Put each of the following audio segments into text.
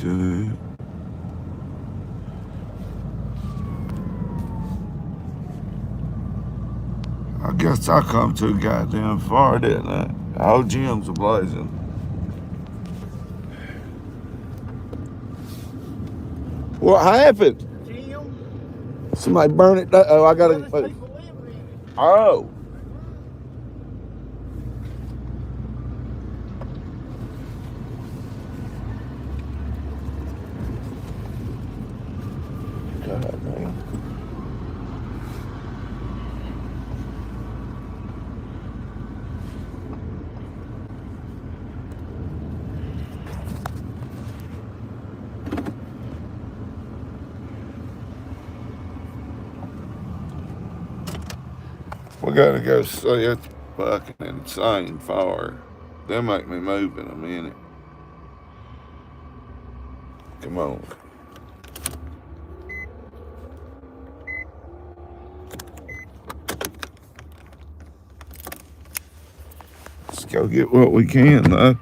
to. I guess I come too goddamn far, didn't I? All gyms are blazing. What happened? Jim, Somebody burn it down. Oh, I gotta. there's people living in it. Oh. God damn. We gotta go see. It's fucking insane far. They'll make me move in a minute. Come on. Let's go get what we can, though.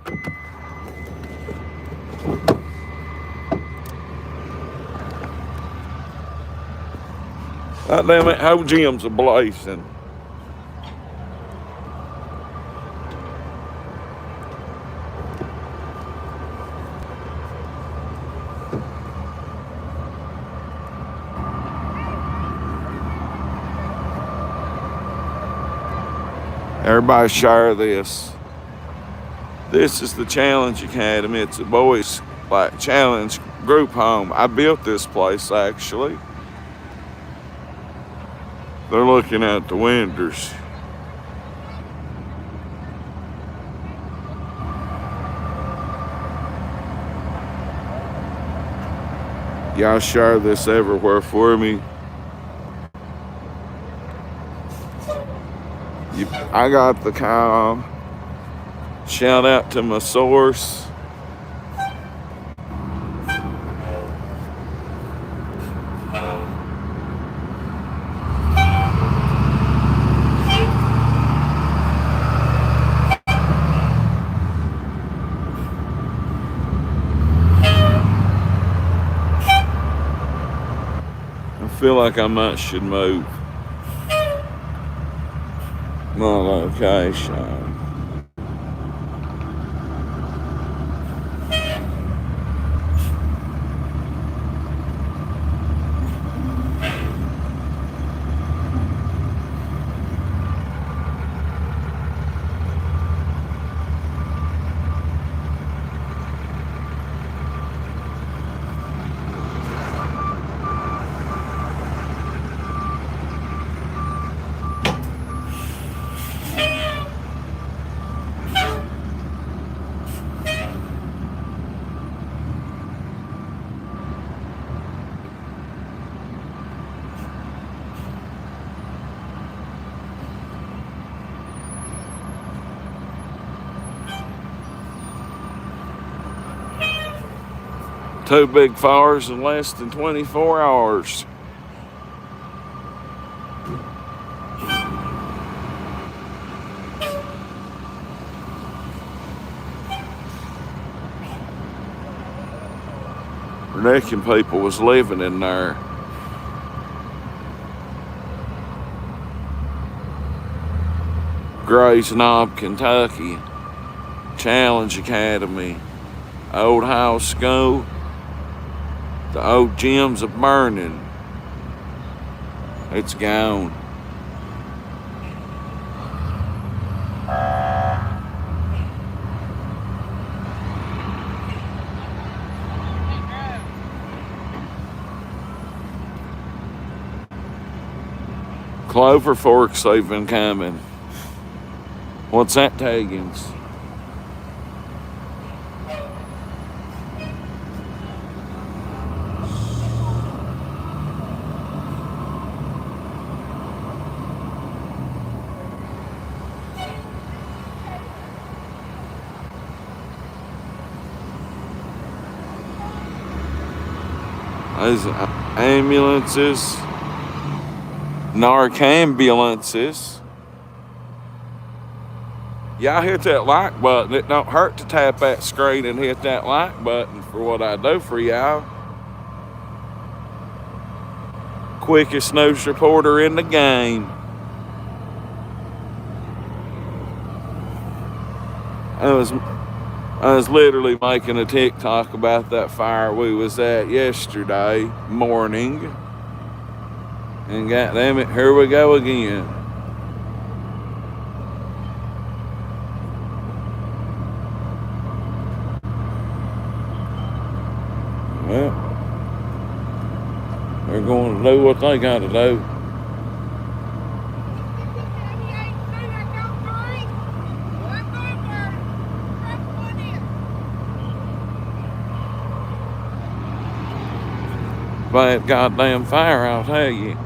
God damn it, whole gym's a blazing. Everybody share this. This is the Challenge Academy. It's a boys' like challenge group home. I built this place actually. They're looking out the windows. Y'all share this everywhere for me. I got the cow. Shout out to my source. I feel like I should move my location. Two big fires in less than 24 hours. Reckon people was living in there. Grays Knob, Kentucky. Challenge Academy. Old house school. The old gyms are burning. It's gone. Clover Forks, they've been coming. What's that, Taggins? There's ambulances, narc ambulances. Y'all hit that like button. It don't hurt to tap that screen and hit that like button for what I do for y'all. Quickest news reporter in the game. I was literally making a TikTok about that fire we was at yesterday morning. And goddamn it, here we go again. Well, they're going to do what they got to do. Bad goddamn fire, I'll tell you.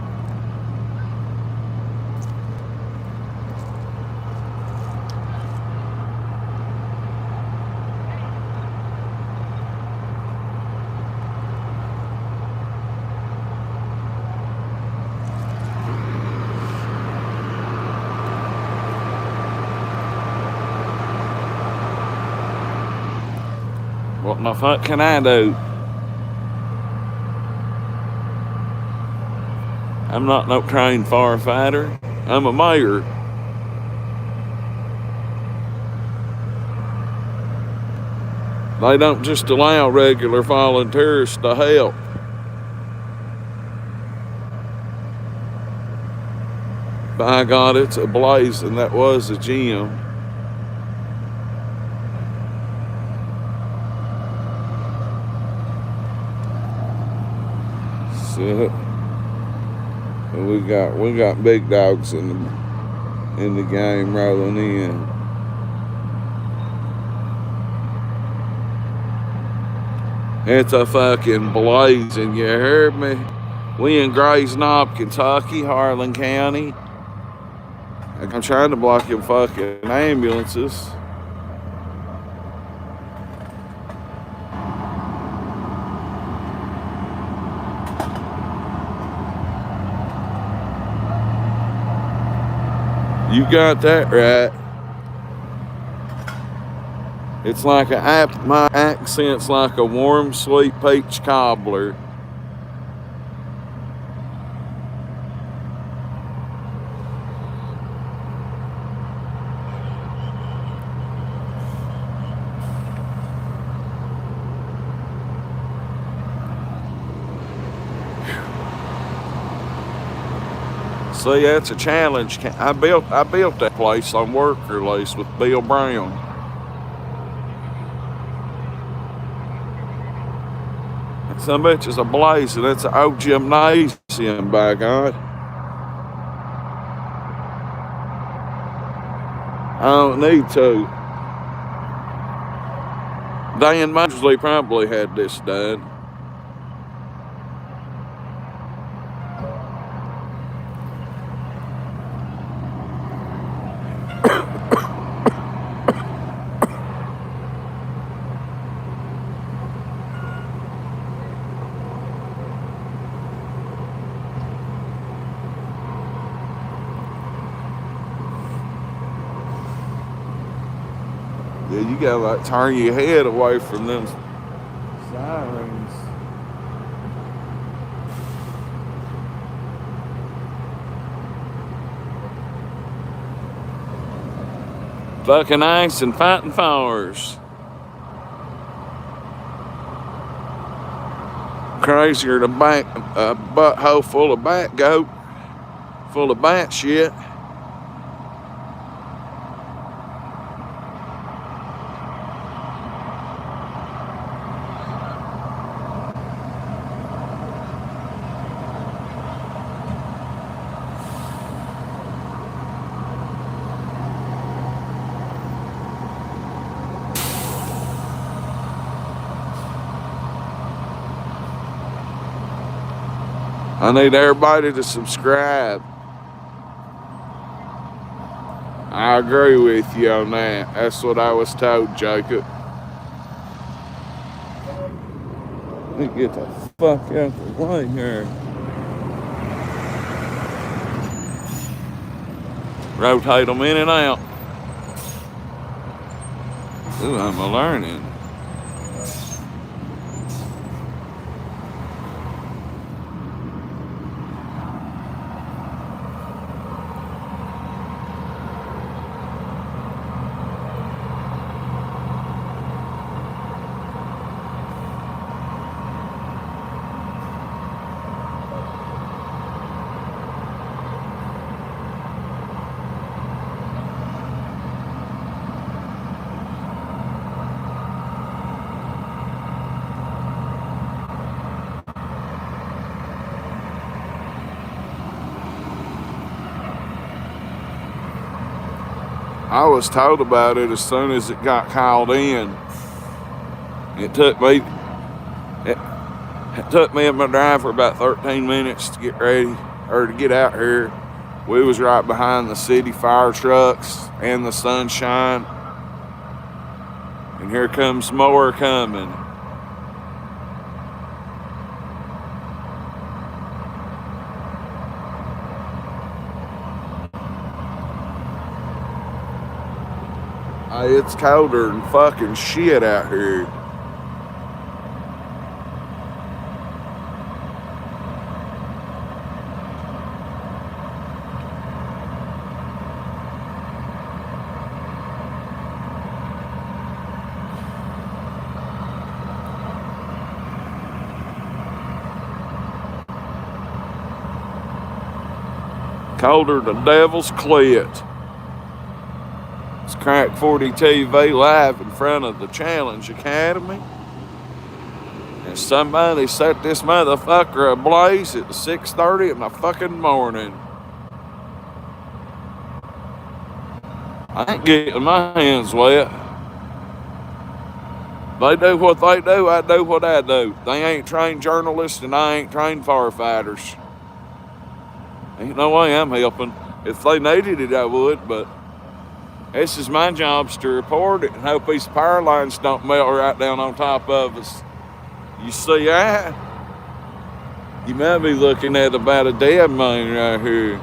What the fuck can I do? I'm not no trained firefighter. I'm a mayor. They don't just allow regular volunteers to help. By God, it's a blaze, and that was a gym. So we got big dogs in the game rolling in. It's a fucking blazing, you heard me? We in Grays Knob, Kentucky, Harlan County. I'm trying to block them fucking ambulances. You got that right. It's like my accent's like a warm, sweet peach cobbler. See, that's a challenge. I built that place on worker lease with Bill Brown. Some bitch is a blaze, and it's an old gymnasium, by God. I don't need to. Dan Mosley probably had this done. Yeah, you gotta like turn your head away from them sirens. Fucking ice and fighting fires. Crazier than a butthole full of bat goat, full of bat shit. I need everybody to subscribe. I agree with you on that. That's what I was told, Jacob. Let me get the fuck out the way here. Rotate them in and out. Ooh, I'm a learning. I was told about it as soon as it got called in. It took me and my driver about 13 minutes to get ready or to get out here. We was right behind the city fire trucks and the sunshine. And here comes more coming. Hey, it's colder than fucking shit out here. Colder than Devil's Clit. It's Crack 40 TV live in front of the Challenge Academy. And somebody set this motherfucker ablaze at 6:30 in the fucking morning. I ain't getting my hands wet. They do what they do, I do what I do. They ain't trained journalists and I ain't trained firefighters. Ain't no way I'm helping. If they needed it, I would, but this is my job's to report it and hope these power lines don't melt right down on top of us. You see that? You might be looking at about a dead man right here.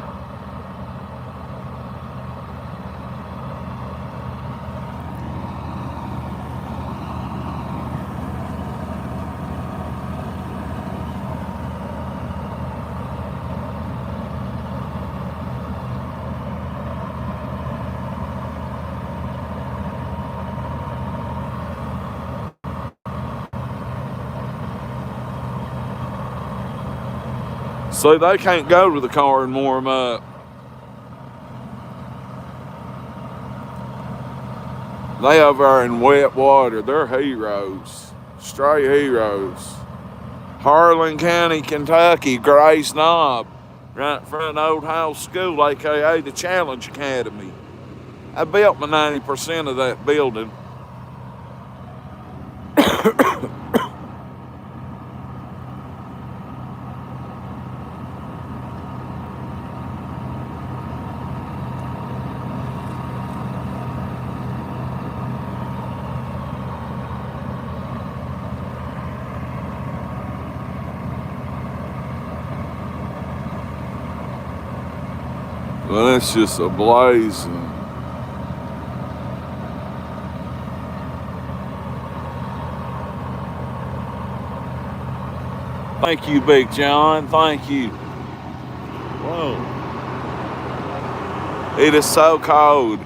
So they can't go to the car and warm up. They over there in wet water. They're heroes. Straight heroes. Harlan County, Kentucky, Grace Knob. Right in front of Old House School, aka the Challenge Academy. I built my 90% of that building. Well, it's just a blazing. Thank you, Big John. Thank you. Whoa. It is so cold.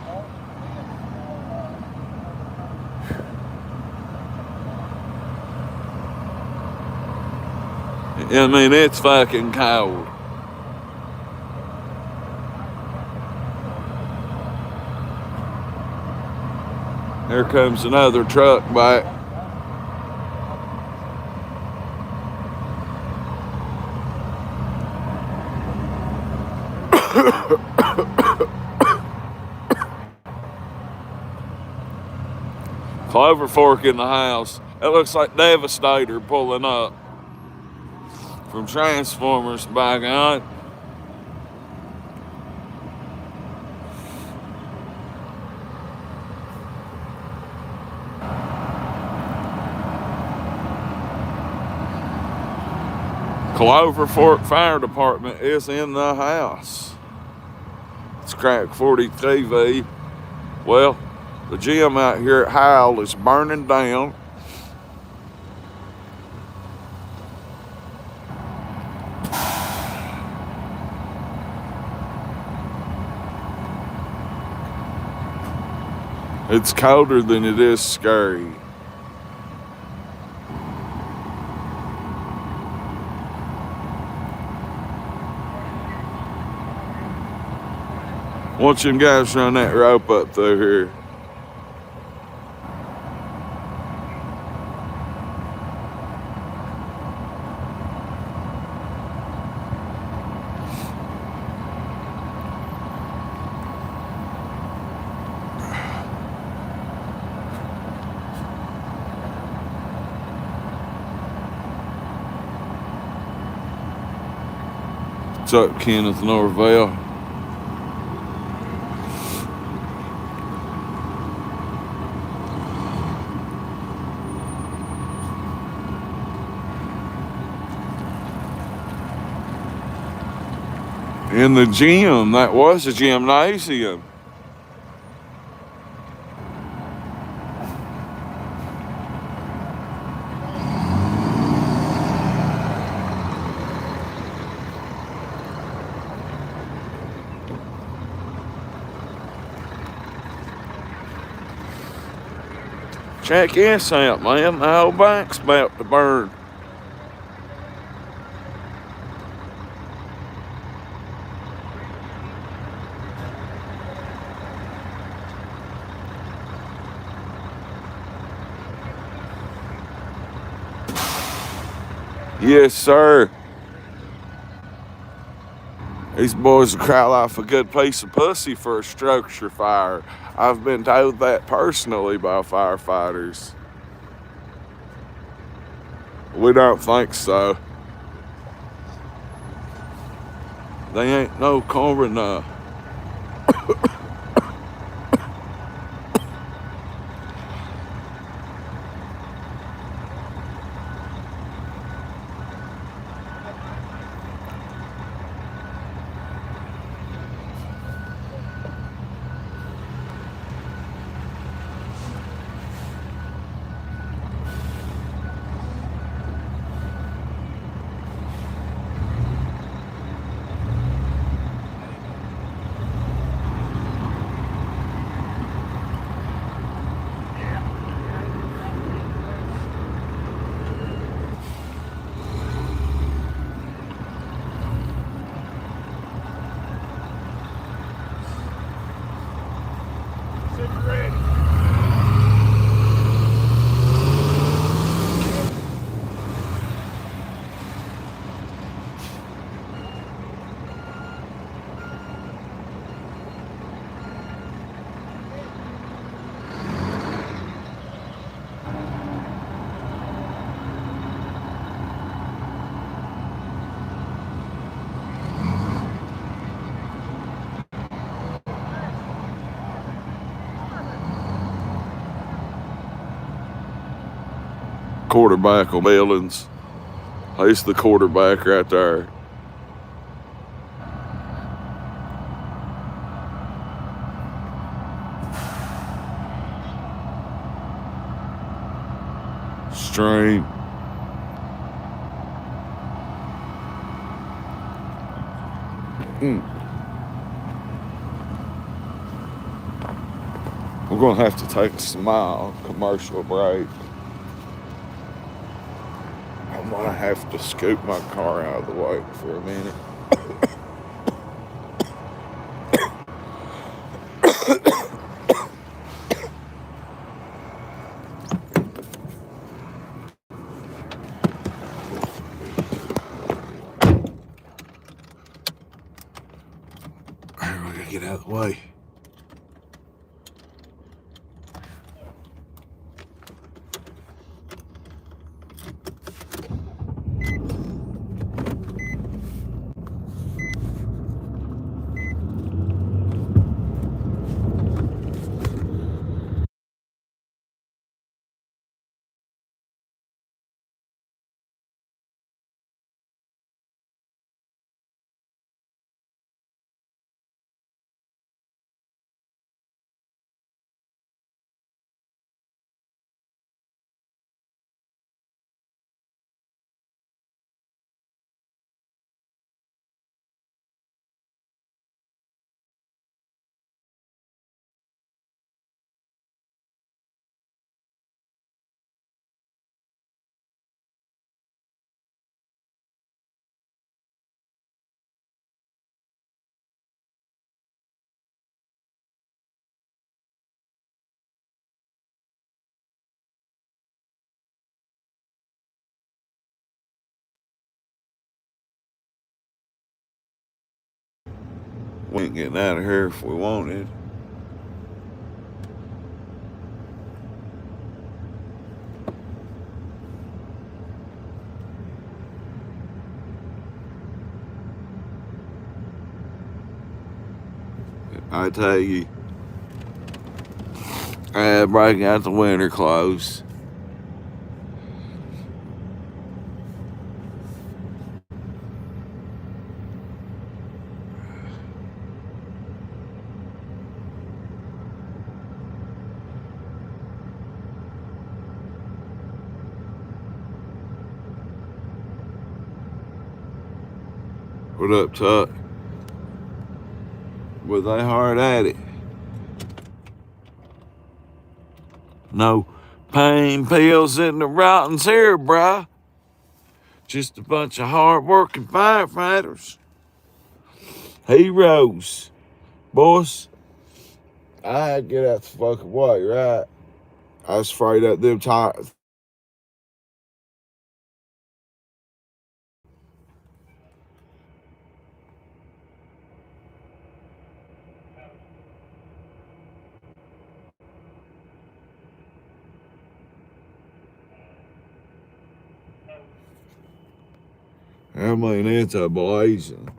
I mean, it's fucking cold. Here comes another truck back. Clover Fork in the house. It looks like Devastator pulling up from Transformers, by God. Clover Fork Fire Department is in the house. It's Crack 40 TV. Well, The gym out here at Howell is burning down. It's colder than it is scary. Watch them guys run that rope up through here. What's up, Kenneth Norvell? In the gym, that was a gymnasium. Check this out, man. The whole bank's about to burn. Yes, sir. These boys will cry off a good piece of pussy for a structure fire. I've been told that personally by firefighters. We don't think so. They ain't no coroner. Quarterback on Ellens. He's the quarterback right there. Strain. We're gonna have to take a small commercial break. I'm gonna have to scoot my car out of the way for a minute. I gotta get out of the way. ain't getting out of here if we wanted. I tell you, everybody got the winter clothes. What up, Tuck? Were they hard at it? No pain pills in the Rottens here, bruh. Just a bunch of hard-working firefighters. Heroes. Boss, I had to get out the fucking way, right? I was afraid of them tires. I mean, it's a blazing.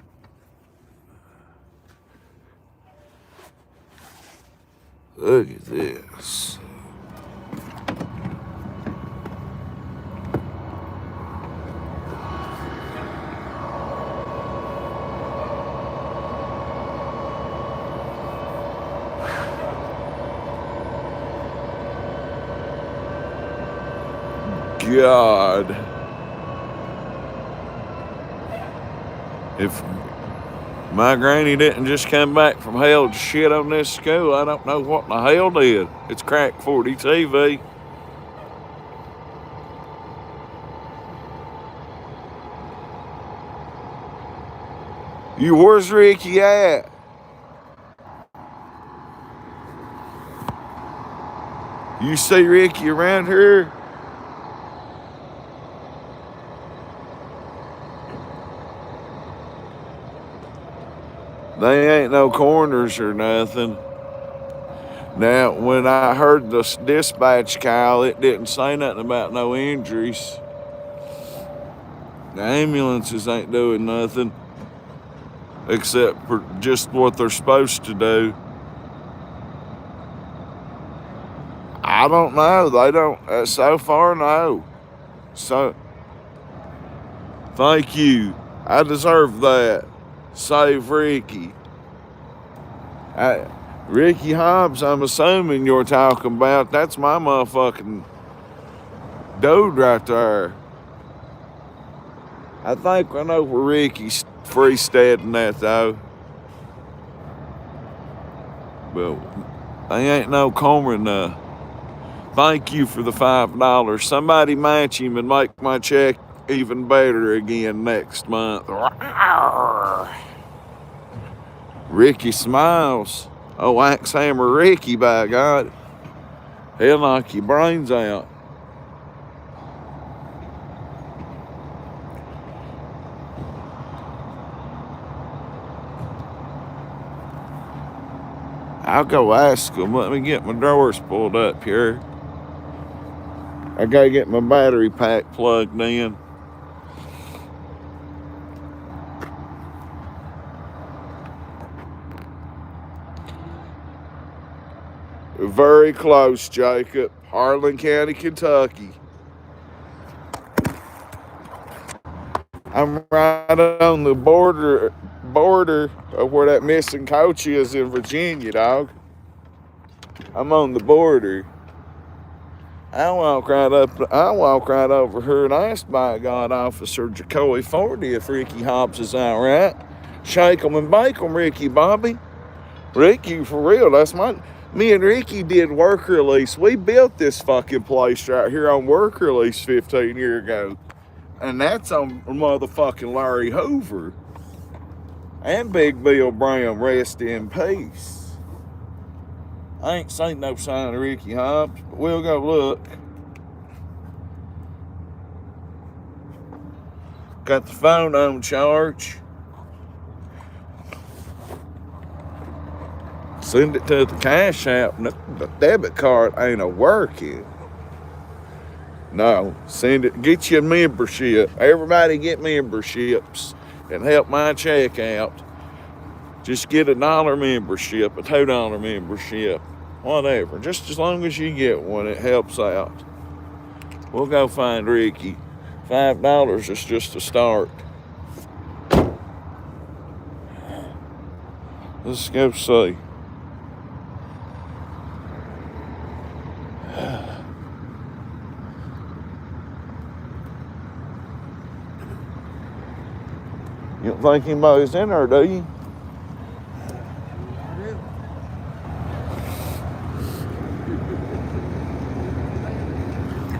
Look at this. God. If my granny didn't just come back from hell to shit on this school, I don't know what the hell did. It's Crack 40 TV. Where's Ricky at? You see Ricky around here? They ain't no corners or nothing. Now, when I heard the dispatch call, it didn't say nothing about no injuries. The ambulances ain't doing nothing except for just what they're supposed to do. I don't know. They don't. So far, no. So, thank you. I deserve that. Save Ricky. Ricky Hobbs, I'm assuming you're talking about. That's my motherfucking dude right there. I think I know where Ricky's freesteading at, though. But they ain't no corner. Thank you for the $5. Somebody match him and make my check even better again next month. Ricky smiles. Oh, Axe Hammer Ricky, by God. He'll knock your brains out. I'll go ask him. Let me get my drawers pulled up here. I gotta get my battery pack plugged in. Very close, Jacob. Harlan County, Kentucky. I'm right on the border of where that missing coach is in Virginia, dog. I'm on the border. I walk right over here and ask, by God, Officer Jacoby Forty if Ricky Hobbs is all right. Shake 'em and bake 'em, Ricky Bobby. Ricky, for real, that's me and Ricky did work release. We built this fucking place right here on work release 15 years ago. And that's on motherfucking Larry Hoover. And Big Bill Brown, rest in peace. I ain't seen no sign of Ricky Hobbs, but we'll go look. Got the phone on charge. Send it to the Cash App. No, the debit card ain't a working. No, send it. Get you a membership. Everybody get memberships and help my check out. Just get $1 membership, a $2 membership, whatever. Just as long as you get one, it helps out. We'll go find Ricky. $5 is just a start. Let's go see. You don't think anybody's in there, do you?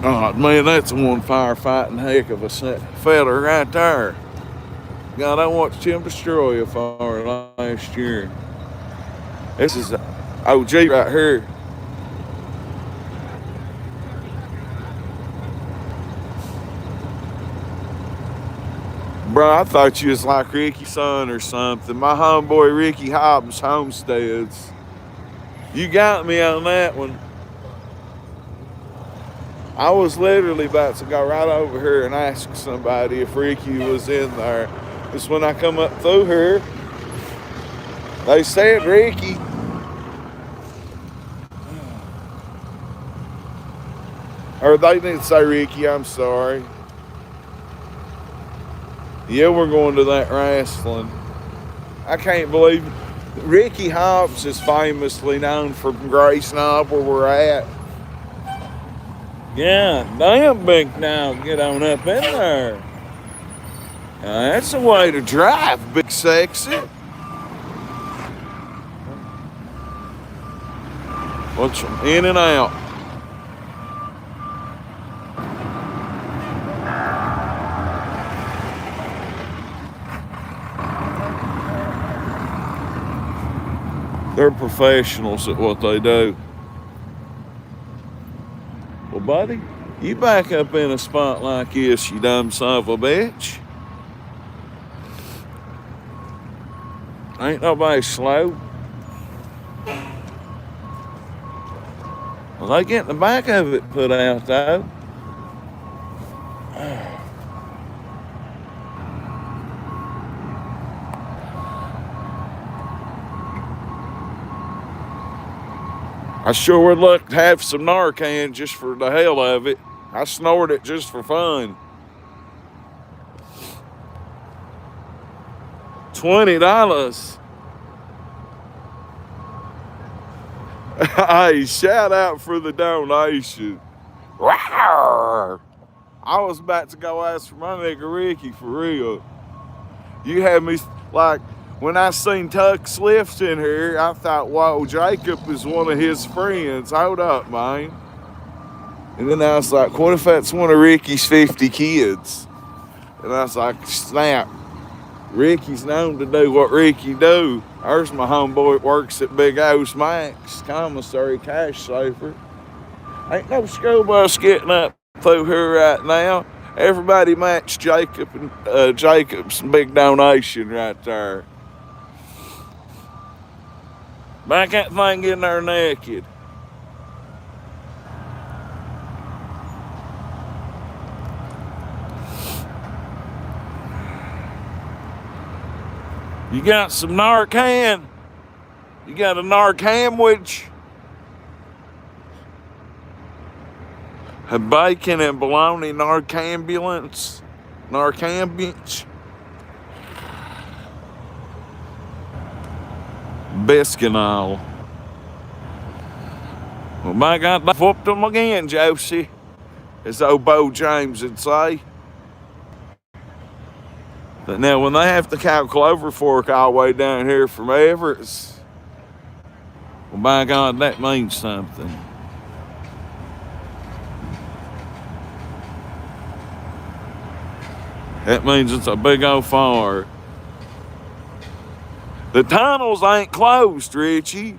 Oh man, that's one firefighting heck of a fella right there. God, I watched him destroy a fire last year. This is OG right here. Bro, I thought you was like Ricky's son or something. My homeboy Ricky Hobbs Homesteads. You got me on that one. I was literally about to go right over here and ask somebody if Ricky was in there. Because when I come up through here, they said Ricky. Or they didn't say Ricky, I'm sorry. Yeah, we're going to that wrestling. I can't believe it. Ricky Hobbs is famously known for Grace Knob where we're at. Yeah, damn big now, get on up in there. That's the way to drive, big sexy. Watch them in and out. They're professionals at what they do. Well, buddy, you back up in a spot like this, you dumb son of a bitch. Ain't nobody slow. Well, they get the back of it put out, though. I sure would like to have some Narcan just for the hell of it. I snort it just for fun. $20. Hey, shout out for the donation. Rawr! I was about to go ask for my nigga Ricky for real. You had me like, when I seen Tuck Swift in here, I thought, whoa, Jacob is one of his friends. Hold up, man. And then I was like, what if that's one of Ricky's 50 kids? And I was like, snap. Ricky's known to do what Ricky do. There's my homeboy that works at Big O's Max, commissary cash saver. Ain't no school bus getting up through here right now. Everybody match Jacob and Jacob's big donation right there. Back that thing in there naked. You got some Narcan? You got a Narcanwich? A bacon and bologna Narcambulance? Narcambulance? Biscanol. Well, my God, I whooped them again, Josie. As old Bo James would say. But now, when they have to cow clover fork all the way down here from Everett's, well, by God, that means something. That means it's a big old fire. The tunnels ain't closed, Richie.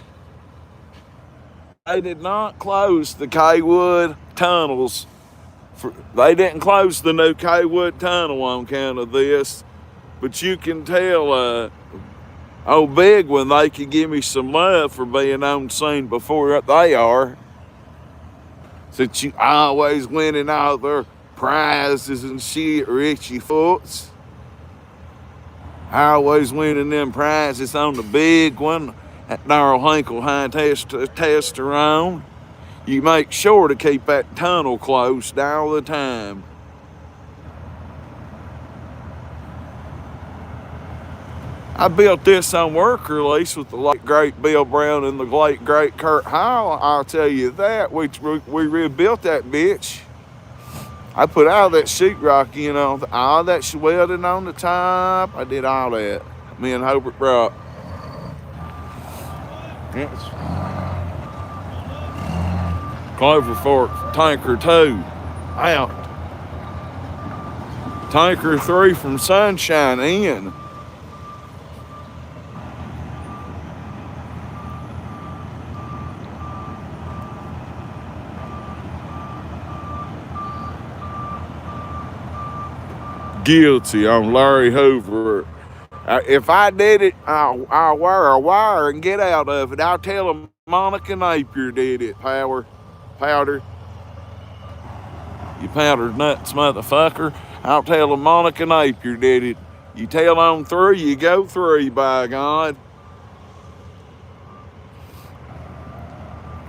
They did not close the Kaywood tunnels. They didn't close the new Kaywood tunnel on account of this. But you can tell Oh, big one, they could give me some love for being on scene before they are. Since you always winning all their prizes and shit, Richie Foots. Always winning them prizes on the big one. That Darrell Hinkle high testosterone. You make sure to keep that tunnel closed all the time. I built this on work release with the late great Bill Brown and the late great Kurt Howell. I'll tell you that. We rebuilt that bitch. I put all that sheetrock in on all that welding on the top. I did all that. Me and Hobart Brock. It's Clover Fork Tanker 2 out. Tanker 3 from Sunshine in. Guilty on Larry Hoover. If I did it, I'll wear a wire and get out of it. I'll tell them Monica Napier did it, powder. You powdered nuts, motherfucker. I'll tell them Monica Napier did it. You tell on 3, you go 3, by God.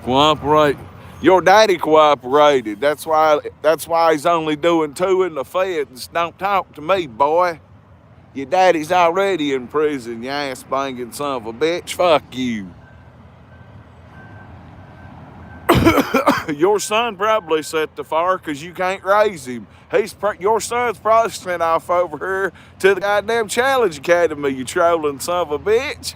Cooperate. Your daddy cooperated. That's why he's only doing 2 in the feds. Don't talk to me, boy. Your daddy's already in prison, you ass banging son of a bitch. Fuck you. Your son probably set the fire because you can't raise him. Your son's probably sent off over here to the goddamn Challenge Academy, you trolling son of a bitch.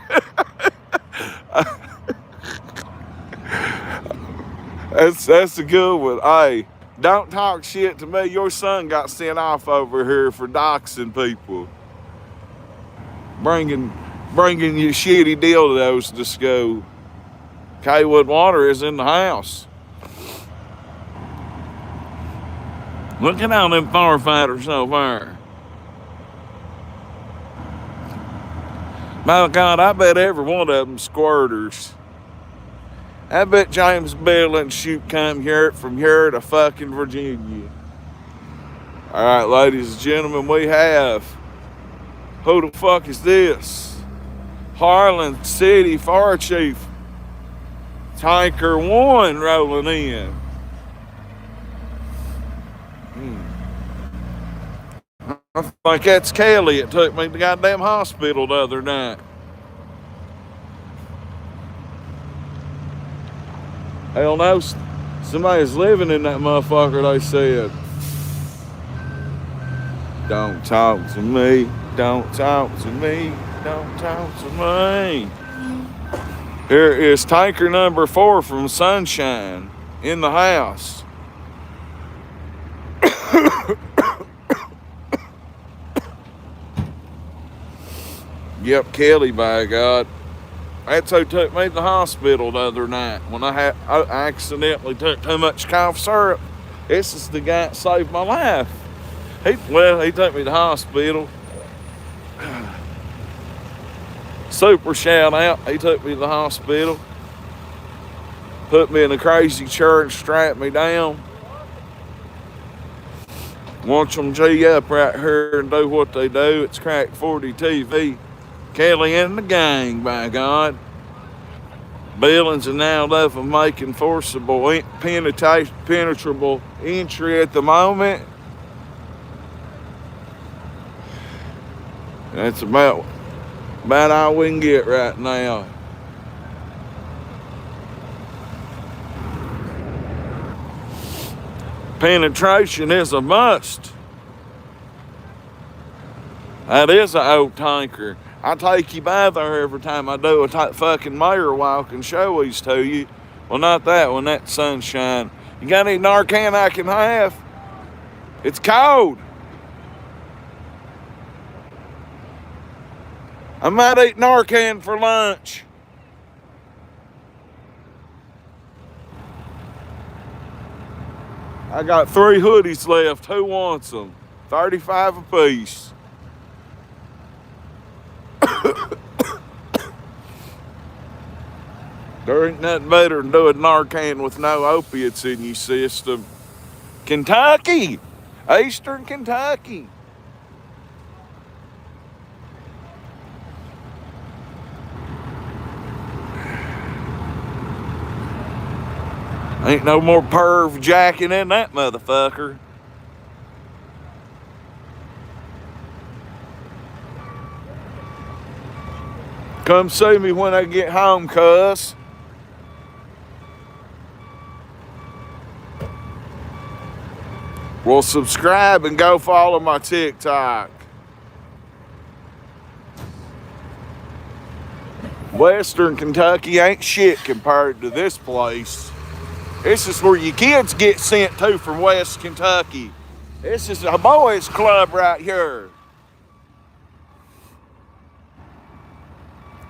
That's a good one. Hey, don't talk shit to me. Your son got sent off over here for doxing people. Bringing your shitty dildos to school. Kaywood Water is in the house. Look at all them firefighters so far. My God, I bet every one of them squirters. I bet James Bell and shoot come here from here to fucking Virginia. All right, ladies and gentlemen, we have. Who the fuck is this? Harlan City Fire Chief. Tanker 1 rolling in. I think that's Kelly. It took me to the goddamn hospital the other night. Hell no, somebody's living in that motherfucker, they said. Don't talk to me, don't talk to me, don't talk to me. Here is tanker number 4 from Sunshine in the house. Yep, Kelly, by God. That's who took me to the hospital the other night when I accidentally took too much cough syrup. This is the guy that saved my life. He took me to the hospital. Super shout out. He took me to the hospital. Put me in a crazy chair and strapped me down. Watch them G up right here and do what they do. It's Crack 40 TV. Kelly and the gang, by God. Billings are now left of making forcible, penetrable entry at the moment. That's about all we can get right now. Penetration is a must. That is an old tanker. I take you by there every time I do a fucking mayor walk and show these to you. Well, not that one, that's Sunshine. You got any Narcan I can have? It's cold. I might eat Narcan for lunch. I got 3 hoodies left. Who wants them? 35 apiece. There ain't nothing better than doing Narcan with no opiates in your system. Kentucky! Eastern Kentucky. Ain't no more perv jacking in that motherfucker. Come see me when I get home, cuss. Well, subscribe and go follow my TikTok. Western Kentucky ain't shit compared to this place. This is where your kids get sent to from West Kentucky. This is a boys club right here.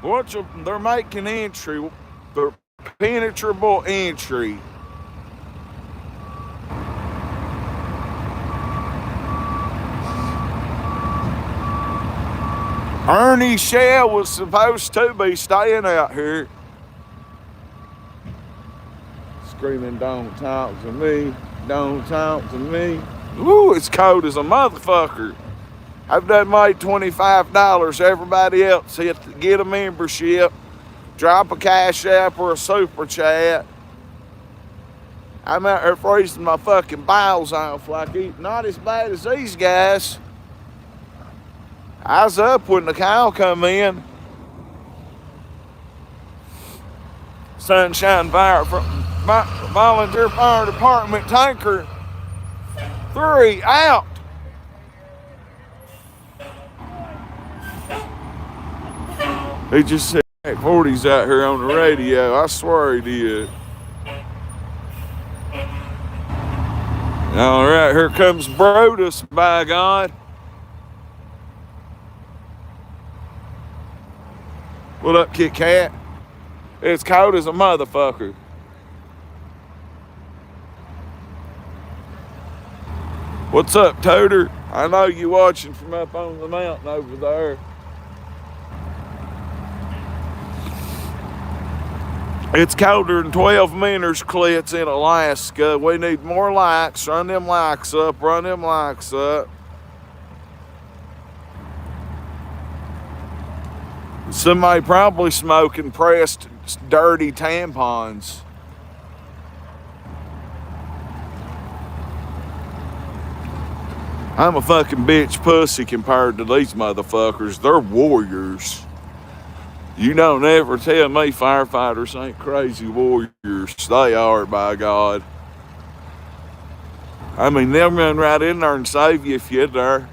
Watch them, they're making entry. They're penetrable entry. Ernie Shell was supposed to be staying out here. Screaming, don't talk to me, don't talk to me. Ooh, it's cold as a motherfucker. I've done made $25. Everybody else hit to get a membership, drop a cash app or a super chat. I'm out here freezing my fucking bowels off like not as bad as these guys. I was up when the cow come in. Sunshine Fire Volunteer Fire Department tanker 3 out. He just said 40's out here on the radio. I swear he did. All right, here comes Brodus, by God. What up, Kit Kat? It's cold as a motherfucker. What's up, Toter? I know you watching from up on the mountain over there. It's colder than 12 meters clits in Alaska. We need more likes. Run them likes up. Run them likes up. Somebody probably smoking pressed, dirty tampons. I'm a fucking bitch pussy compared to these motherfuckers. They're warriors. You don't ever tell me firefighters ain't crazy warriors. They are, by God. I mean, they'll run right in there and save you if you're there.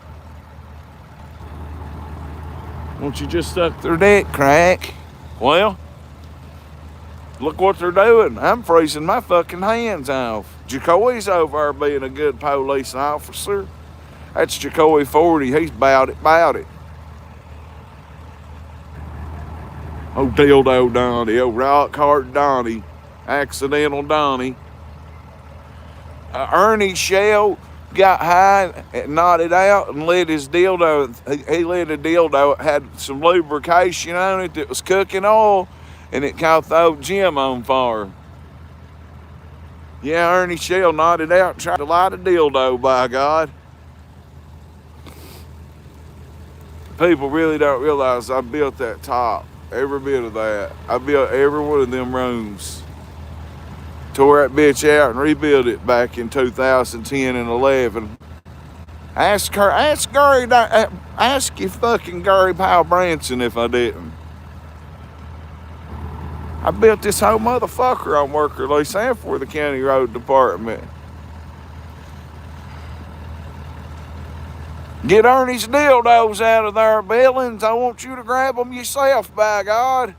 Won't you just suck their dick, crack? Well, look what they're doing. I'm freezing my fucking hands off. Jacoy's over there being a good police officer. That's Jacoy 40. He's bout it. Oh, dildo Donnie. Oh, rock hard Donnie. Accidental Donnie. Ernie Shell got high and nodded out and lit his dildo. He lit a dildo. It had some lubrication on it that was cooking oil, and it caught the old gym on fire. Yeah, Ernie Shell nodded out and tried to light a dildo, by God. People really don't realize I built that top. Every bit of that. I built every one of them rooms. Tore that bitch out and rebuilt it back in 2010 and 11. Ask you fucking Gary Powell Branson if I didn't. I built this whole motherfucker on Worker Lease and for the county road department. Get Ernie's dildos out of there, Billings. I want you to grab them yourself, by God.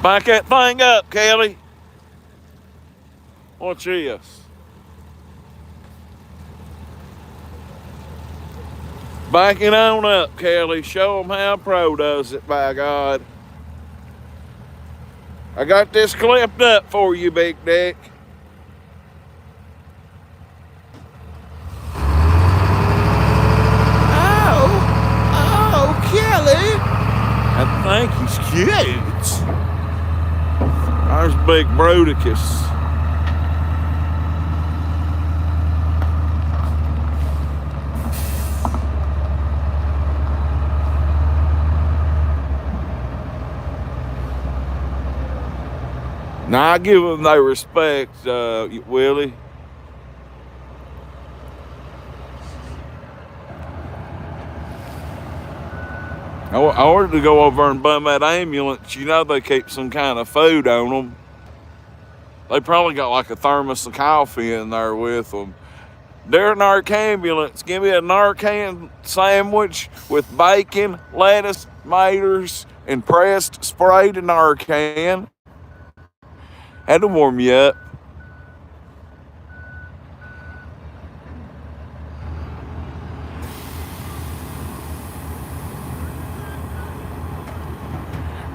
Back that thing up, Kelly. Watch this. Back it on up, Kelly. Show them how a pro does it, by God. I got this clipped up for you, Big Dick. Oh, Kelly. I think he's cute. There's Big Bruticus. Now I give them their respect, Willie. I ordered to go over and bum that ambulance. You know they keep some kind of food on them. They probably got like a thermos of coffee in there with them. They're a Narcambulance. Give me a Narcan sandwich with bacon, lettuce, tomatoes, and pressed sprayed Narcan. Had to warm you up.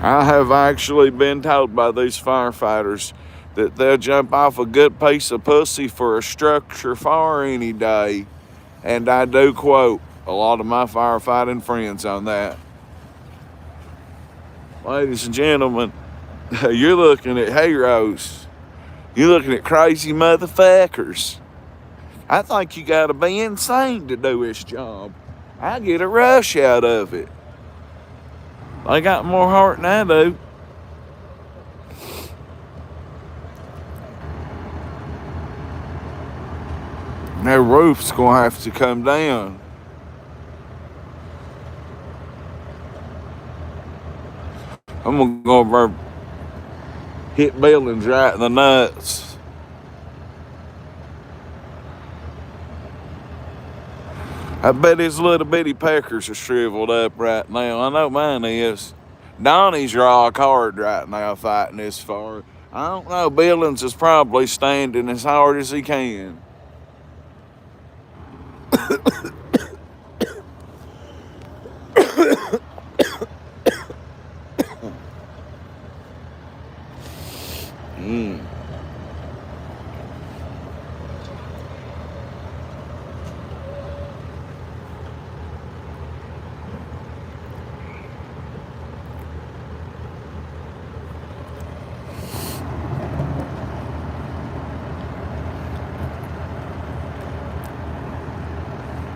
I have actually been told by these firefighters that they'll jump off a good piece of pussy for a structure fire any day. And I do quote a lot of my firefighting friends on that. Ladies and gentlemen, you're looking at heroes. You're looking at crazy motherfuckers. I think you gotta be insane to do this job. I get a rush out of it. They got more heart than I do. Their roof's gonna have to come down. I'm gonna go over there, hit Billings right in the nuts. I bet his little bitty peckers are shriveled up right now. I know mine is. Donnie's rock hard right now fighting this far. I don't know, Billings is probably standing as hard as he can.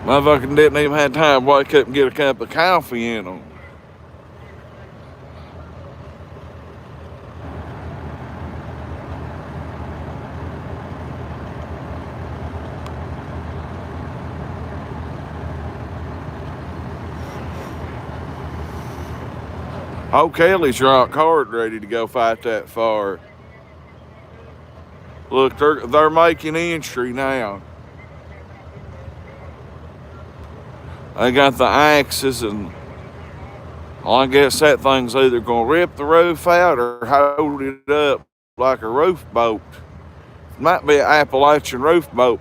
Motherfucker didn't even have time to wake up and get a cup of coffee in them. Oh, Kelly's rock hard ready to go fight that far. Look, they're making entry now. They got the axes, and well, I guess that thing's either gonna rip the roof out or hold it up like a roof boat. Might be an Appalachian roof boat.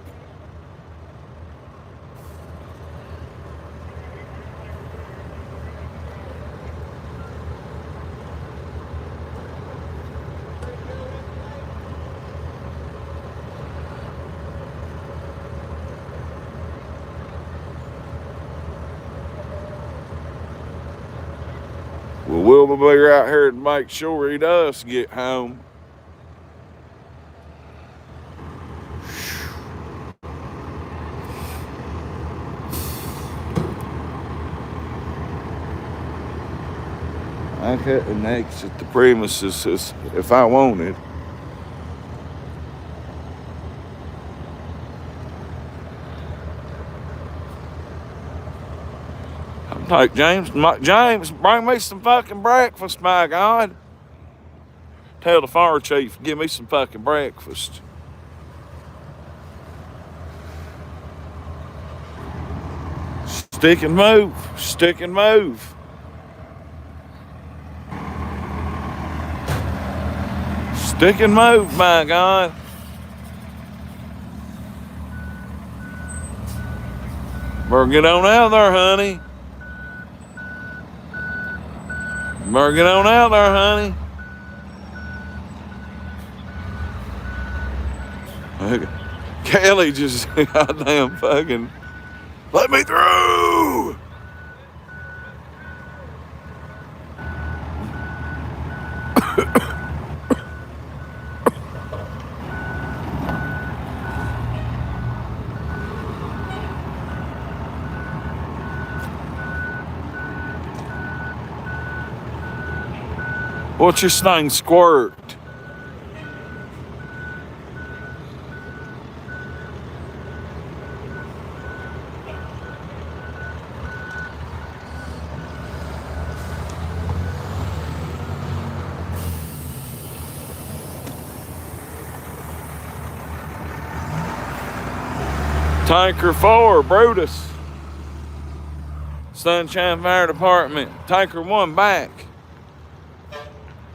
Well, we'll be right here to make sure he does get home. I couldn't exit the premises if I wanted. I'm like, James, bring me some fucking breakfast, my God. Tell the fire chief, give me some fucking breakfast. Stick and move, stick and move. Stick and move, my God. Better get on out there, honey. Better get on out there, honey. Kelly just goddamn fucking let me through. What's your thing, squirt? Tanker 4, Brutus. Sunshine Fire Department. Tanker 1 back.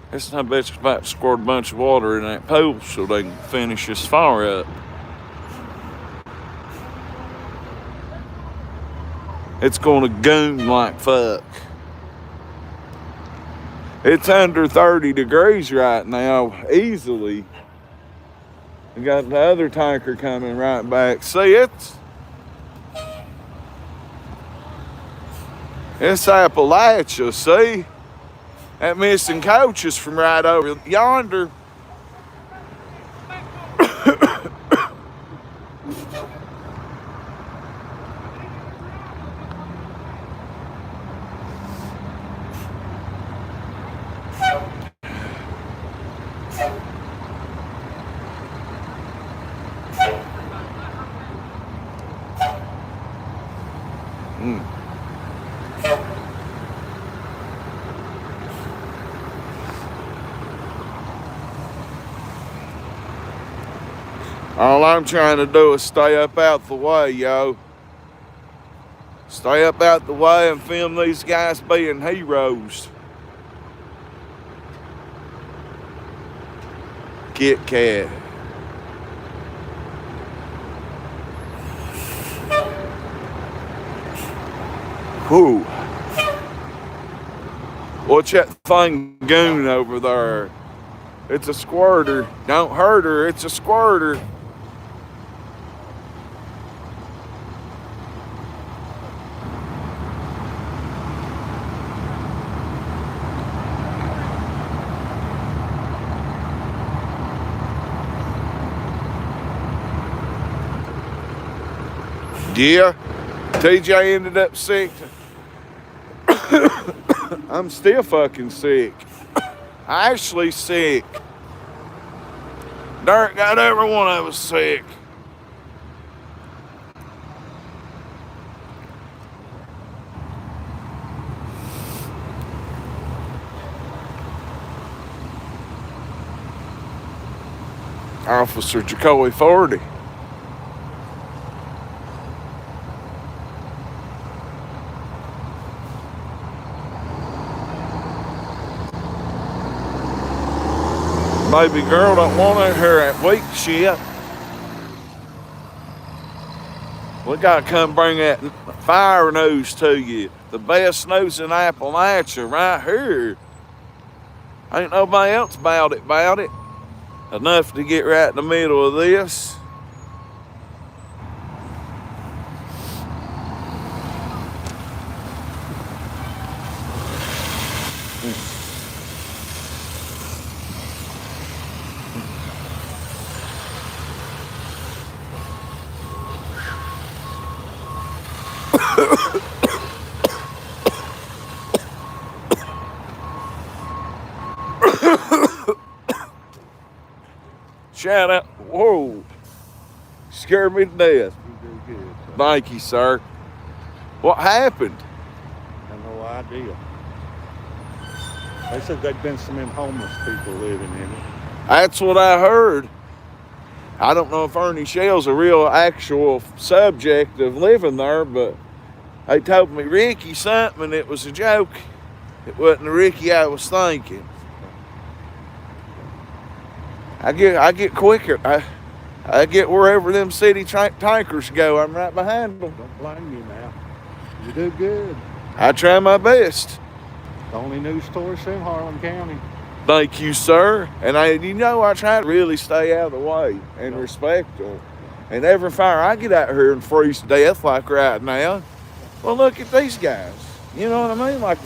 This son of a bitch is about to squirt a bunch of water in that pool so they can finish this fire up. It's gonna goon like fuck. It's under 30 degrees right now, easily. We got the other tanker coming right back. See, it's Appalachia, see? That missing coach is from right over yonder. All I'm trying to do is stay up out the way, yo. Stay up out the way and film these guys being heroes. Kit Kat. Whew. Watch that thing goon over there. It's a squirter. Don't hurt her, it's a squirter. Yeah, TJ ended up sick. I'm still fucking sick. Actually sick. Derek got everyone that was sick. Officer Jacoby 40. Baby girl don't want her at weak shit. We gotta come bring that fire news to you. The best news in Appalachia right here. Ain't nobody else about it. Enough to get right in the middle of this. Shout out. Whoa. Scared me to death. Thank you, sir. What happened? I have no idea. They said there'd been some homeless people living in it. That's what I heard. I don't know if Ernie Shell's a real actual subject of living there, but they told me Ricky something and it was a joke. It wasn't the Ricky I was thinking. I get quicker. I get wherever them city tankers go. I'm right behind them. Don't blame you now. You do good. I try my best. The only news stories in Harlan County. Thank you, sir. And I try to really stay out of the way and respect them. And every fire I get out here and freeze to death like right now. Well, look at these guys. You know what I mean? Like,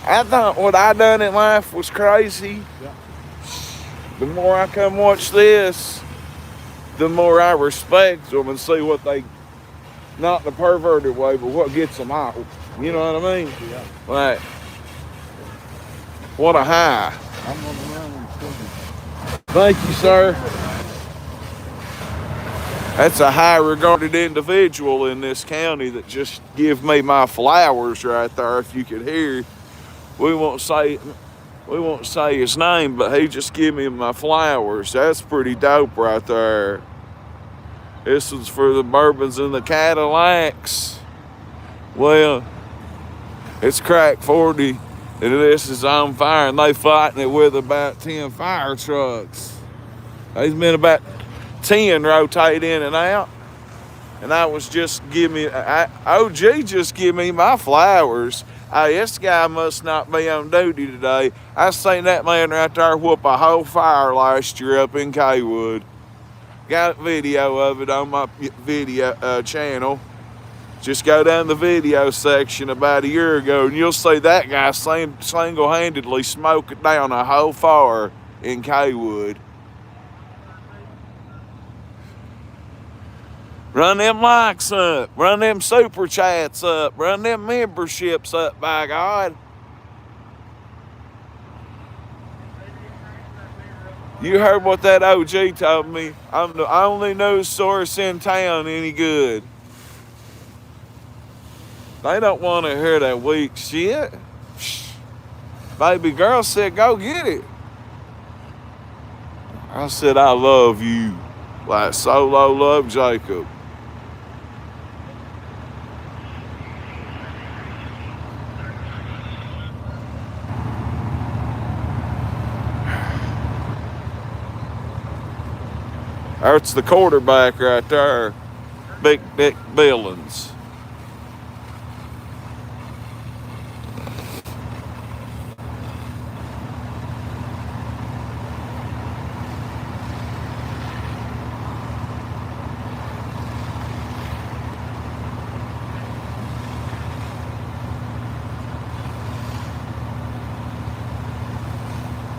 I thought what I done in life was crazy. Yeah. The more I come watch this, the more I respect them and see what they, not in a perverted way, but what gets them out. You know what I mean? Yeah. Like, what a high. I'm going to run and see. Thank you, sir. That's a high regarded individual in this county that just give me my flowers right there, if you could hear. We won't say his name, but he just give me my flowers. That's pretty dope right there. This one's for the bourbons and the Cadillacs. Well, it's crack 40 and this is on fire, and they fighting it with about 10 fire trucks. There's been about 10 rotate in and out, and I was just OG just give me my flowers. Hey, this guy must not be on duty today. I seen that man right there whoop a whole fire last year up in Kaywood. Got video of it on my video channel. Just go down the video section about a year ago, and you'll see that guy single-handedly smoking down a whole fire in Kaywood. Run them likes up. Run them super chats up. Run them memberships up, by God. You heard what that OG told me. I'm the only news source in town any good. They don't want to hear that weak shit. Baby girl said, go get it. I said, I love you. Like Solo loved Jacob. That's the quarterback right there, Big Dick Billings.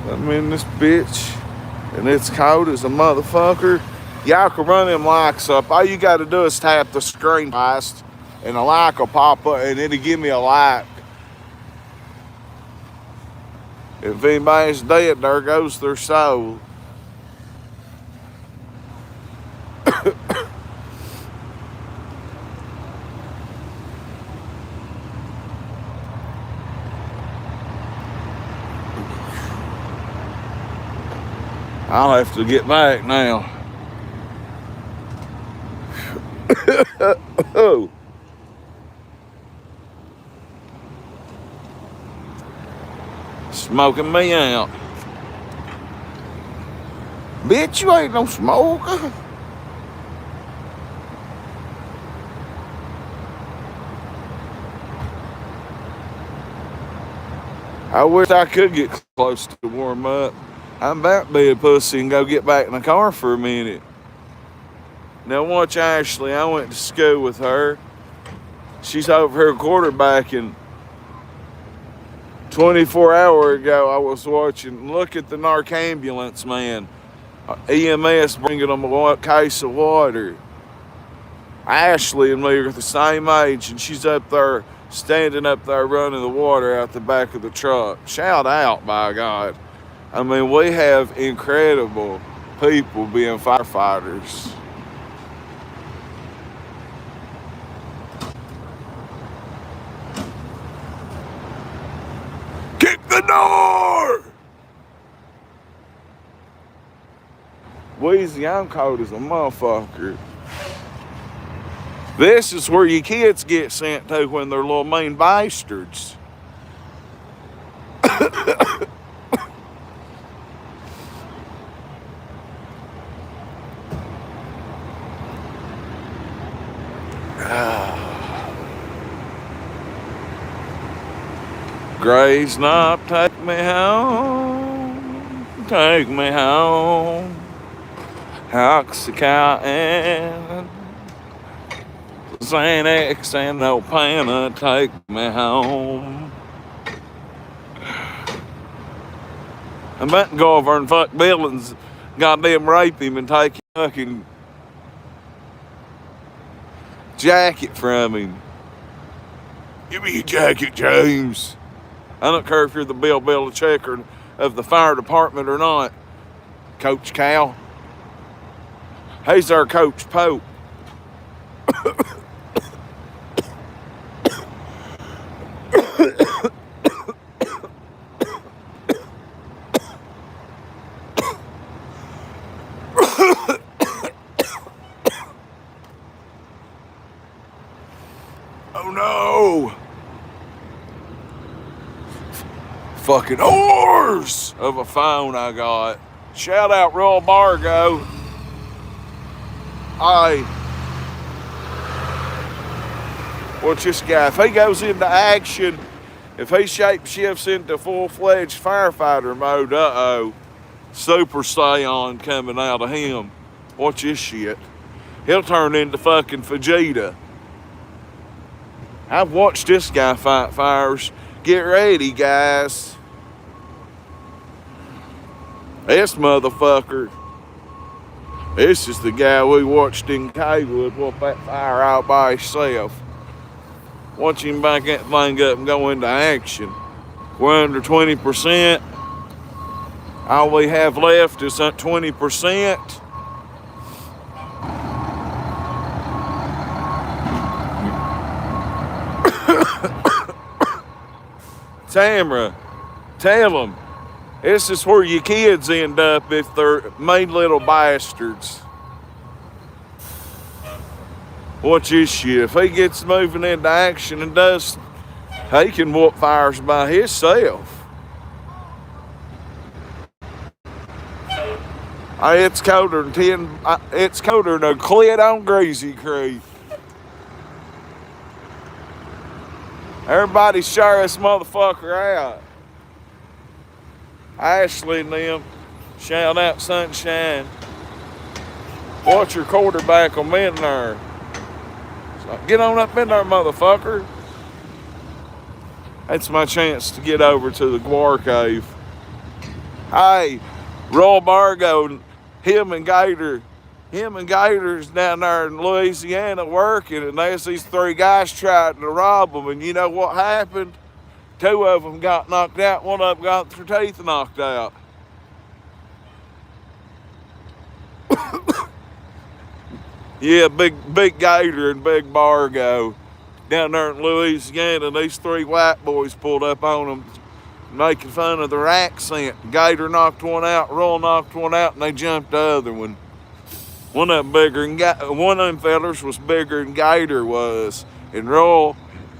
I'm in this bitch, and it's cold as a motherfucker. Y'all can run them likes up. All you got to do is tap the screen past, and a like will pop up, and it'll give me a like. If anybody's dead, there goes their soul. I'll have to get back now. Oh. Smoking me out. Bitch, you ain't no smoker. I wish I could get close to warm up. I'm about to be a pussy and go get back in the car for a minute. Now watch Ashley. I went to school with her. She's over here quarterbacking. 24 hours ago, I was watching. Look at the narc ambulance, man. EMS bringing them a case of water. Ashley and me are the same age, and she's up there, standing up there running the water out the back of the truck. Shout out, by God. I mean, we have incredible people being firefighters. Kick the door! Weezy, I'm cold as a motherfucker. This is where your kids get sent to when they're little mean bastards. Gray's Knob, take me home, take me home. Oxycontin, Xanax and no Opana, take me home. I'm about to go over and fuck Bill and goddamn rape him and take his fucking jacket from him. Give me your jacket, James. I don't care if you're the Bill Belichick of the fire department or not, Coach Cal. He's our Coach Pope. Oh no! Fucking horse of a phone I got. Shout out Royal Bargo. Watch this guy. If he goes into action, if he shapeshifts into full-fledged firefighter mode, Super Saiyan coming out of him. Watch this shit. He'll turn into fucking Vegeta. I've watched this guy fight fires. Get ready, guys. This motherfucker. This is the guy we watched in Kaywood whoop that fire out by himself. Watch him back that thing up and go into action. We're under 20%. All we have left is that 20%. Tamara, tell them, this is where your kids end up if they're mean little bastards. Watch this shit. If he gets moving into action and does, he can whoop fires by himself. It's colder than it's colder than a clit on Greasy Creek. Everybody share this motherfucker out. Ashley and them, shout out Sunshine. Watch your quarterback on in there. So get on up in there, motherfucker. That's my chance to get over to the Guar Cave. Hey, Royal Bargo, him and Gator's down there in Louisiana working, and there's these three guys trying to rob them, and you know what happened? Two of them got knocked out, one of them got their teeth knocked out. Yeah, big Gator and big Bargo down there in Louisiana, and these three white boys pulled up on them making fun of their accent. Gator knocked one out, Royal knocked one out, and they jumped the other one. One of them fellers was bigger than Gator was, and Royal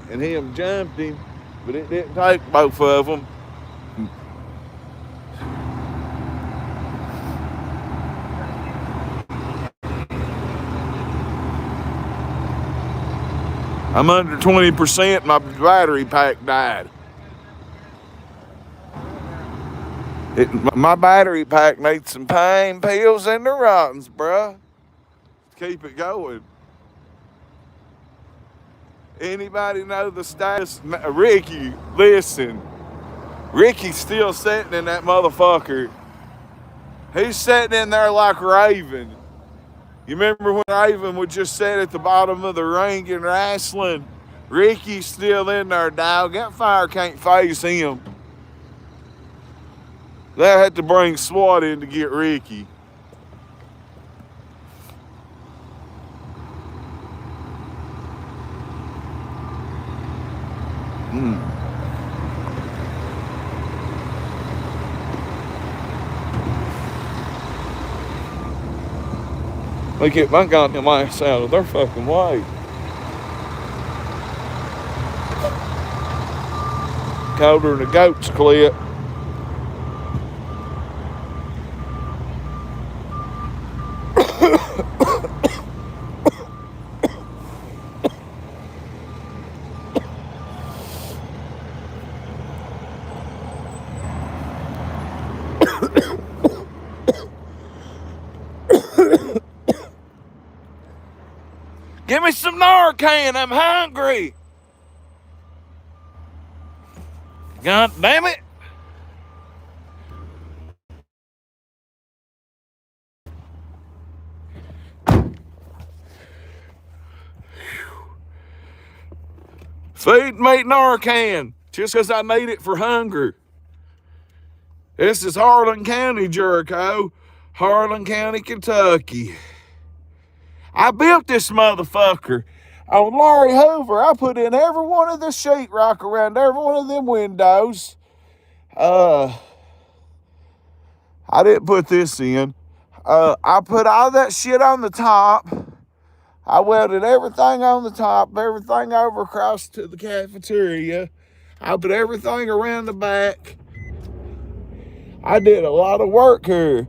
and him jumped him, but it didn't take both of them. I'm under 20%, my battery pack died. My battery pack needs some pain pills and the rottens, bruh. Keep it going. Anybody know the status? Ricky, listen. Ricky's still sitting in that motherfucker. He's sitting in there like Raven. You remember when Raven would just sit at the bottom of the ring in wrestling? Ricky's still in there, dog. That fire can't face him. They had to bring SWAT in to get Ricky. They get my goddamn ass out of their fucking way. Colder than a goat's clit. Give me some Narcan. I'm hungry. God damn it. Feed me Narcan just because I need it for hunger. This is Harlan County, Jericho. Harlan County, Kentucky. I built this motherfucker on Larry Hoover. I put in every one of the sheetrock around every one of them windows. I didn't put this in. I put all that shit on the top. I welded everything on the top, everything over across to the cafeteria. I put everything around the back. I did a lot of work here.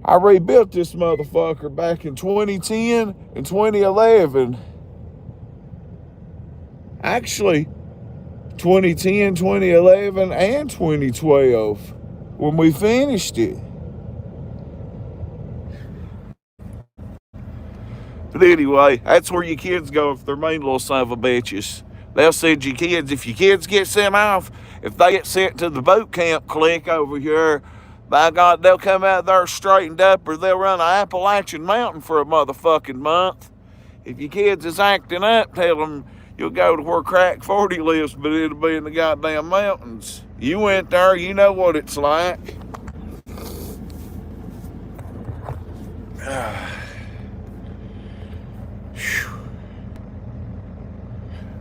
I rebuilt this motherfucker back in 2010 and 2011. Actually, 2010, 2011, and 2012 when we finished it. But anyway, that's where your kids go if they're mean little son of a bitches. They'll send your kids. If your kids get sent off, if they get sent to the boot camp clique over here, by God, they'll come out there straightened up, or they'll run an Appalachian Mountain for a motherfucking month. If your kids is acting up, tell them you'll go to where Crack 40 lives, but it'll be in the goddamn mountains. You went there, you know what it's like.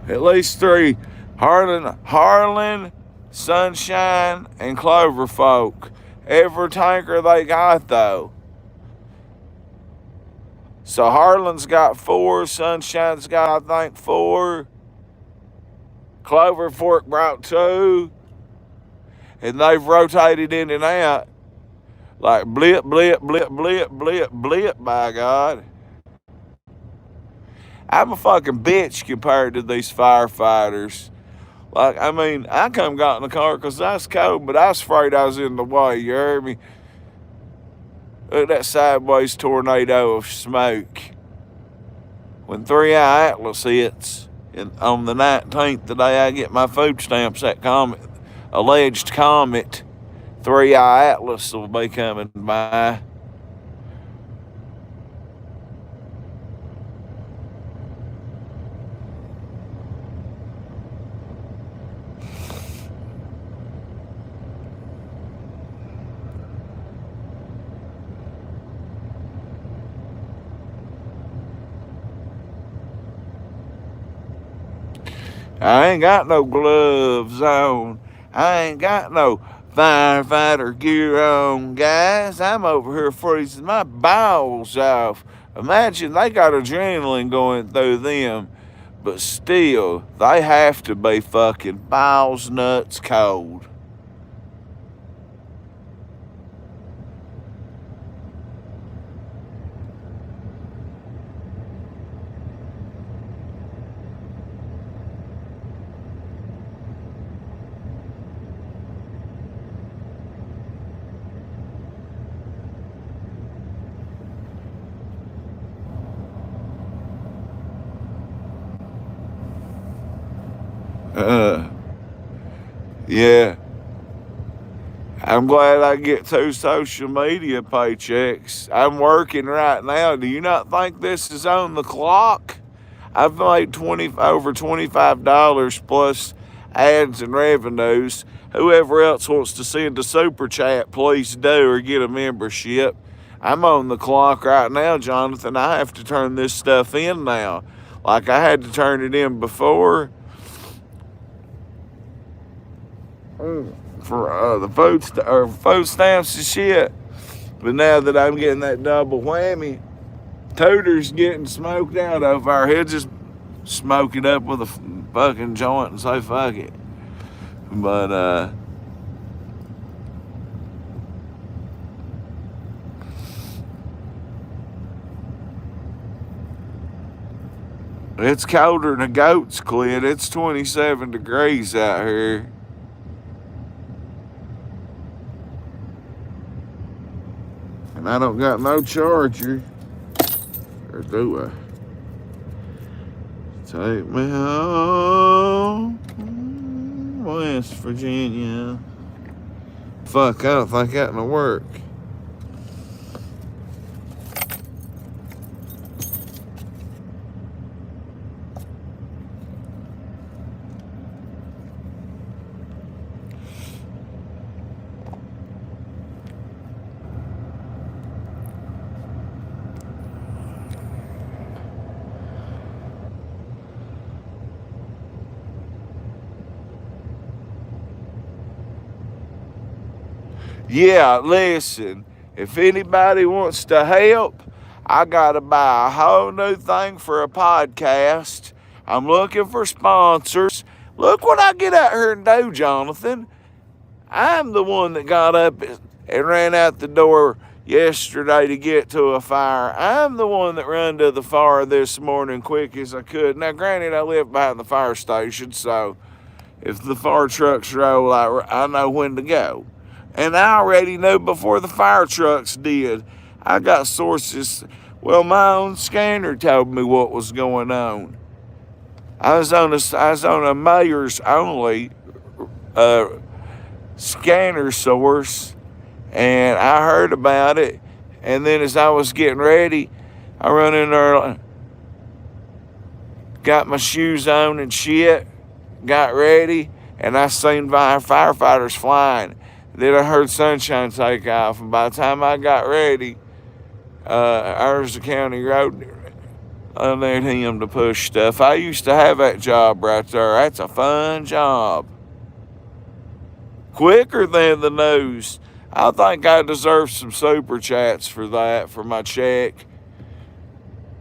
At least 3. Harlan, Sunshine, and Clover folk. Every tanker they got, though. So Harlan's got 4. Sunshine's got, I think, 4. Clover Fork brought 2. And they've rotated in and out. Like blip, blip, blip, blip, blip, blip, by God. I'm a fucking bitch compared to these firefighters. Like, I mean, I come got in the car because I was cold, but I was afraid I was in the way, you heard me? Look at that sideways tornado of smoke. When 3i Atlas hits on the 19th, the day I get my food stamps, that alleged comet, 3i Atlas will be coming by. I ain't got no gloves on. I ain't got no firefighter gear on, guys. I'm over here freezing my balls off. Imagine they got adrenaline going through them, but still, they have to be fucking balls nuts cold. Yeah. I'm glad I get 2 social media paychecks. I'm working right now. Do you not think this is on the clock? I've made over $25 plus ads and revenues. Whoever else wants to send a super chat, please do, or get a membership. I'm on the clock right now, Jonathan. I have to turn this stuff in now. Like I had to turn it in before. For the food stamps and shit. But now that I'm getting that double whammy, Tooter's getting smoked out over our head. Just smoke it up with a fucking joint and say fuck it. But it's colder than a goat's clit. It's 27 degrees out here. And I don't got no charger. Or do I? Take me home, West Virginia. Fuck, I don't think that will work. Yeah, listen, if anybody wants to help, I gotta buy a whole new thing for a podcast. I'm looking for sponsors. Look what I get out here and do, Jonathan. I'm the one that got up and ran out the door yesterday to get to a fire. I'm the one that ran to the fire this morning quick as I could. Now, granted, I live behind the fire station, so if the fire trucks roll, I know when to go. And I already knew before the fire trucks did. I got sources. Well, my own scanner told me what was going on. I was on a mayor's only scanner source, and I heard about it. And then as I was getting ready, I run in there, got my shoes on and shit, got ready, and I seen firefighters flying. Then I heard Sunshine take off, and by the time I got ready, there's the county road. I let him to push stuff. I used to have that job right there. That's a fun job. Quicker than the news. I think I deserve some super chats for that, for my check.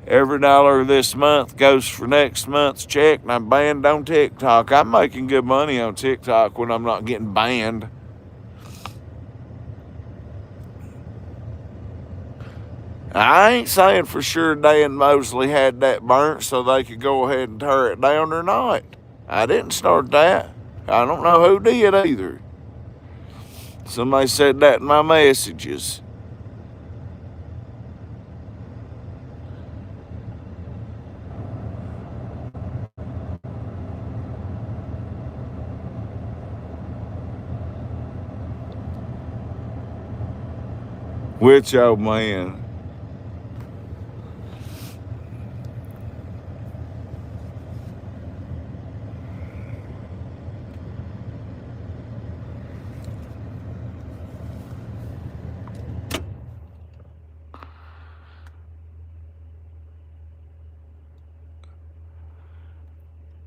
Every dollar this month goes for next month's check, and I'm banned on TikTok. I'm making good money on TikTok when I'm not getting banned. I ain't saying for sure Dan Mosley had that burnt so they could go ahead and tear it down or not. I didn't start that. I don't know who did either. Somebody said that in my messages. Which old man?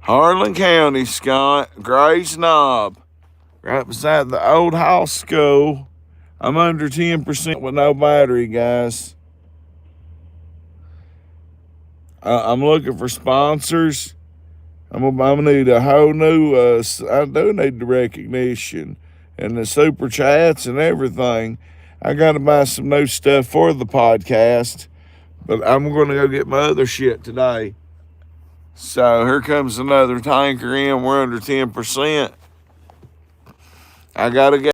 Harlan County, Scott, Gray's Knob, right beside the old house school. I'm under 10% with no battery, guys. I'm looking for sponsors. I'm gonna need a whole new, I do need the recognition and the super chats and everything. I gotta buy some new stuff for the podcast, but I'm gonna go get my other shit today. So here comes another tanker in. We're under 10%. I gotta go.